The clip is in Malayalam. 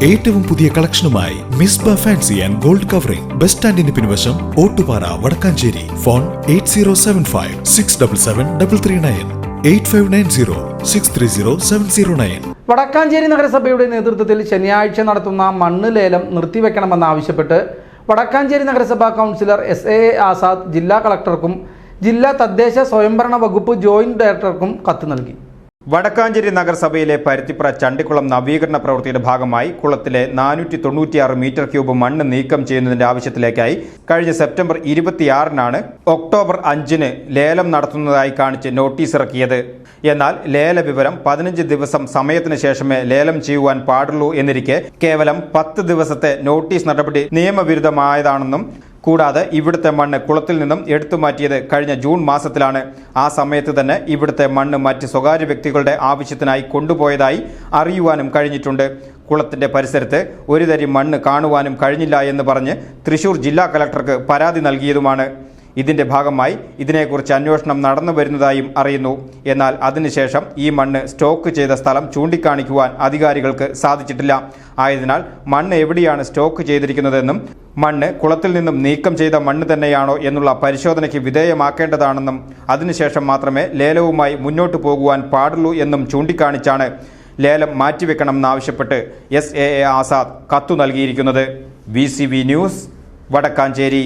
ഏറ്റവും പുതിയ കളക്ഷനുമായി Misba fancy and gold covering bus സ്റ്റാൻഡിന് പിൻവശം ഓട്ടുപാറ വടക്കാഞ്ചേരി. ഫോൺ 8075677339 8590630709. വടക്കാഞ്ചേരി നഗരസഭയുടെ നേതൃത്വത്തിൽ ശനിയാഴ്ച നടത്തുന്ന മണ്ണ് ലേലം നിർത്തിവെക്കണമെന്നാവശ്യപ്പെട്ട് വടക്കാഞ്ചേരി നഗരസഭാ കൗൺസിലർ SA ആസാദ് ജില്ലാ കളക്ടർക്കും ജില്ലാ തദ്ദേശ സ്വയംഭരണ വകുപ്പ് ജോയിന്റ് ഡയറക്ടർക്കും കത്ത് നൽകി. വടക്കാഞ്ചേരി നഗരസഭയിലെ പരുത്തിപ്ര ചണ്ടിക്കുളം നവീകരണ പ്രവൃത്തിയുടെ ഭാഗമായി കുളത്തിലെ 496 മീറ്റർ ക്യൂബ് മണ്ണ് നീക്കം ചെയ്യുന്നതിന്റെ ആവശ്യത്തിലേക്കായി കഴിഞ്ഞ സെപ്റ്റംബർ 26-നാണ് ഒക്ടോബർ 5-ന് ലേലം നടത്തുന്നതായി കാണിച്ച് നോട്ടീസ് ഇറക്കിയത്. എന്നാൽ ലേല വിവരം 15 ദിവസം സമയത്തിന് ശേഷമേ ലേലം ചെയ്യുവാൻ പാടുള്ളൂ എന്നിരിക്കെ കേവലം 10 ദിവസത്തെ നോട്ടീസ് നടപടി നിയമവിരുദ്ധമായതാണെന്നും കൂടാതെ ഇവിടുത്തെ മണ്ണ് കുളത്തിൽ നിന്നും എടുത്തുമാറ്റിയത് കഴിഞ്ഞ ജൂൺ മാസത്തിലാണ്. ആ സമയത്ത് തന്നെ ഇവിടുത്തെ മണ്ണ് മറ്റ് സ്വകാര്യ വ്യക്തികളുടെ ആവശ്യത്തിനായി കൊണ്ടുപോയതായി അറിയുവാനും കഴിഞ്ഞിട്ടുണ്ട്. കുളത്തിന്റെ പരിസരത്ത് ഒരു തരി മണ്ണ് കാണുവാനും കഴിഞ്ഞില്ല എന്ന് പറഞ്ഞ് തൃശൂർ ജില്ലാ കളക്ടർക്ക് പരാതി നൽകിയതുമാണ്. ഇതിന്റെ ഭാഗമായി ഇതിനെക്കുറിച്ച് അന്വേഷണം നടന്നു വരുന്നതായും അറിയുന്നു. എന്നാൽ അതിനുശേഷം ഈ മണ്ണ് സ്റ്റോക്ക് ചെയ്ത സ്ഥലം ചൂണ്ടിക്കാണിക്കുവാൻ അധികാരികൾക്ക് സാധിച്ചിട്ടില്ല. ആയതിനാൽ മണ്ണ് എവിടെയാണ് സ്റ്റോക്ക് ചെയ്തിരിക്കുന്നതെന്നും മണ്ണ് കുളത്തിൽ നിന്നും നീക്കം ചെയ്ത മണ്ണ് തന്നെയാണോ എന്നുള്ള പരിശോധനയ്ക്ക് വിധേയമാക്കേണ്ടതാണെന്നും അതിനുശേഷം മാത്രമേ ലേലവുമായി മുന്നോട്ടു പോകുവാൻ പാടുള്ളൂ എന്നും ചൂണ്ടിക്കാണിച്ചാണ് ലേലം മാറ്റിവെക്കണമെന്നാവശ്യപ്പെട്ട് SA ആസാദ് കത്തു നൽകിയിരിക്കുന്നത്. VCV news, Vadakkanchery.